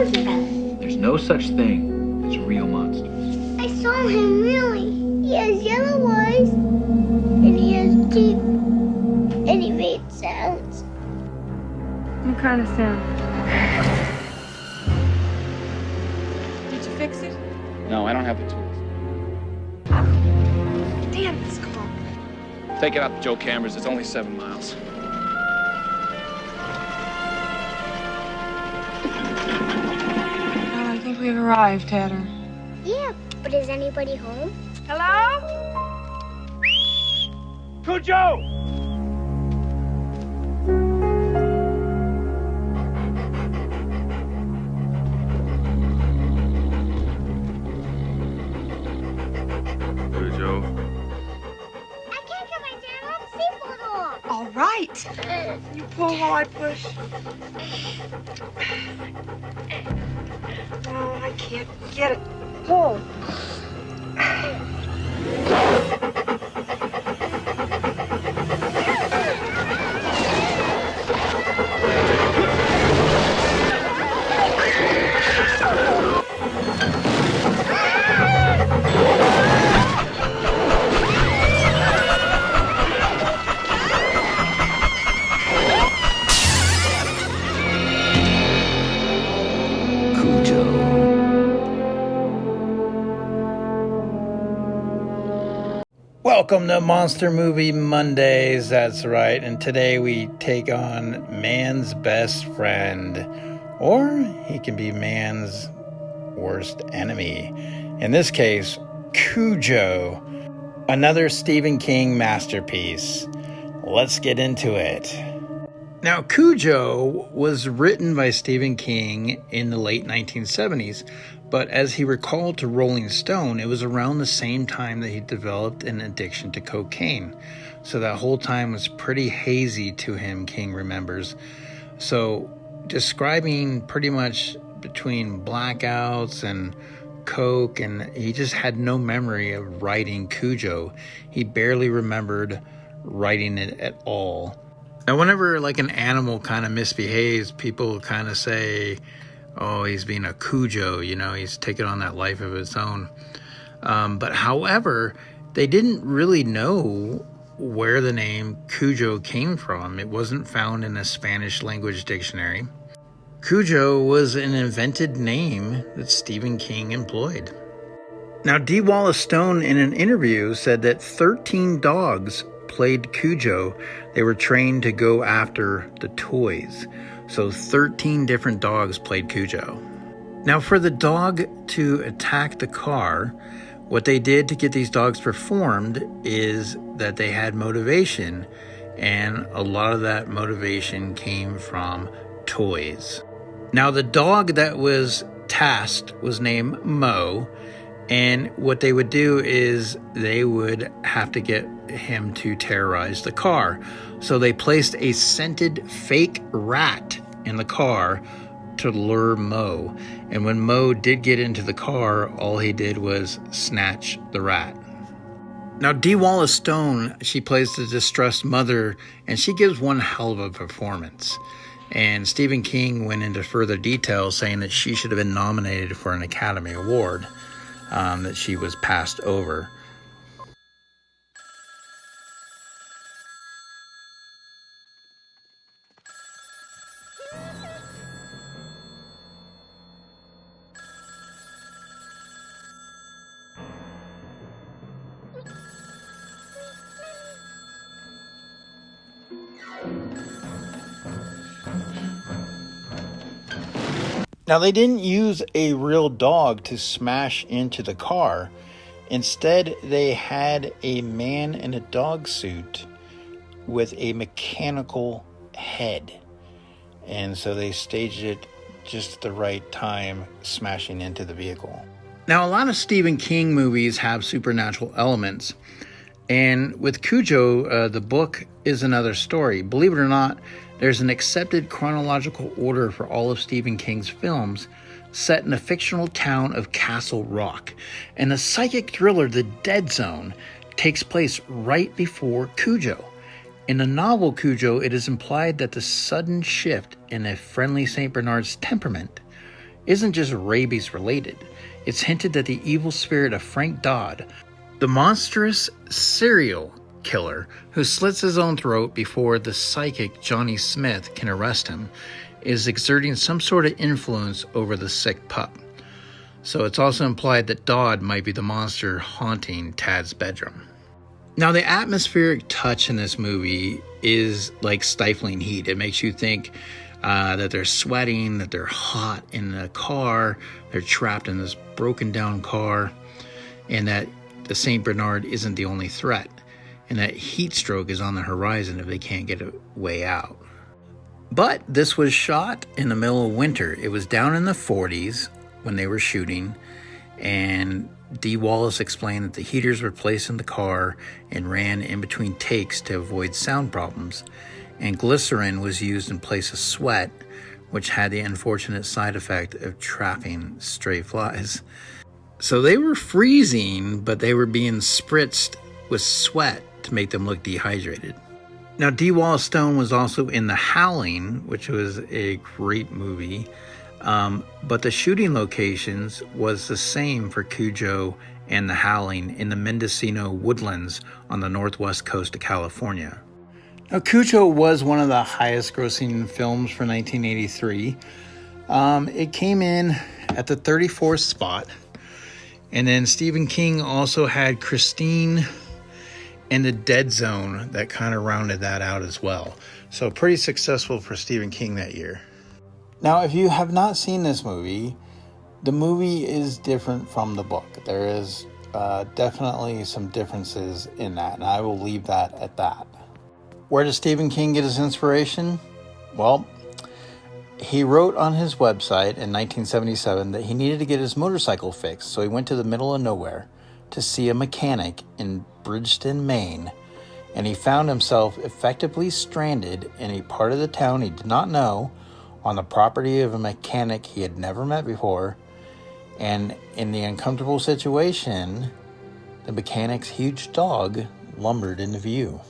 monster house. There's no such thing as real monsters. I saw him really. He has yellow eyes, and he has teeth, and he made sounds. What kind of sound? Did you fix it? No, I don't have the tools. Damn this car. Take it out to Joe Cameras. It's only 7 miles. Well, I think we've arrived, Hatter. Yeah, but is anybody home? Hello? Cujo! Cujo. I can't get my damn own seatbelt off. All right. You pull while I push. Oh, I can't get it. Pull. Welcome to Monster Movie Mondays, that's right, and today we take on man's best friend, or he can be man's worst enemy. In this case, Cujo, another Stephen King masterpiece. Let's get into it. Now, Cujo was written by Stephen King in the late 1970s, but as he recalled to Rolling Stone, it was around the same time that he developed an addiction to cocaine. So that whole time was pretty hazy to him, King remembers. So describing pretty much between blackouts and coke, and he just had no memory of writing Cujo. He barely remembered writing it at all. Now, whenever like an animal kind of misbehaves, people kind of say, oh, he's being a Cujo, you know, he's taking on that life of its own. But however, they didn't really know where the name Cujo came from. It wasn't found in a Spanish language dictionary. Cujo was an invented name that Stephen King employed. Now, D. Wallace Stone in an interview said that 13 dogs played Cujo. They were trained to go after the toys. So 13 different dogs played Cujo. Now, for the dog to attack the car, what they did to get these dogs performed is that they had motivation, and a lot of that motivation came from toys. Now, the dog that was tasked was named Mo, and what they would do is they would have to get him to terrorize the car. So they placed a scented fake rat in the car to lure Mo. And when Mo did get into the car, all he did was snatch the rat. Now, Dee Wallace Stone, she plays the distressed mother, and she gives one hell of a performance. And Stephen King went into further detail, saying that she should have been nominated for an Academy Award, that she was passed over. Now, they didn't use a real dog to smash into the car. Instead, they had a man in a dog suit with a mechanical head. And so they staged it just at the right time, smashing into the vehicle. Now, a lot of Stephen King movies have supernatural elements. And with Cujo, the book is another story. Believe it or not, there's an accepted chronological order for all of Stephen King's films set in a fictional town of Castle Rock. And the psychic thriller The Dead Zone takes place right before Cujo. In the novel Cujo, it is implied that the sudden shift in a friendly St. Bernard's temperament isn't just rabies related. It's hinted that the evil spirit of Frank Dodd, the monstrous serial killer who slits his own throat before the psychic Johnny Smith can arrest him, is exerting some sort of influence over the sick pup. So it's also implied that Dodd might be the monster haunting Tad's bedroom. Now, the atmospheric touch in this movie is like stifling heat. It makes you think that they're sweating, that they're hot in the car, they're trapped in this broken down car, and that the St. Bernard isn't the only threat, and that heat stroke is on the horizon if they can't get a way out. But this was shot in the middle of winter. It was down in the 40s when they were shooting, and Dee Wallace explained that the heaters were placed in the car and ran in between takes to avoid sound problems, and glycerin was used in place of sweat, which had the unfortunate side effect of trapping stray flies. So they were freezing, but they were being spritzed with sweat to make them look dehydrated. Now, Dee Wallace Stone was also in The Howling, which was a great movie, but the shooting locations was the same for Cujo and The Howling in the Mendocino woodlands on the northwest coast of California. Now, Cujo was one of the highest grossing films for 1983. It came in at the 34th spot, and then Stephen King also had Christine and The Dead Zone that kind of rounded that out as well. So pretty successful for Stephen King that year. Now, if you have not seen this movie, the movie is different from the book. There is definitely some differences in that, and I will leave that at that. Where does Stephen King get his inspiration? Well, he wrote on his website in 1977 that he needed to get his motorcycle fixed, so he went to the middle of nowhere to see a mechanic in Bridgeton, Maine, and he found himself effectively stranded in a part of the town he did not know, on the property of a mechanic he had never met before, and in the uncomfortable situation, the mechanic's huge dog lumbered into view.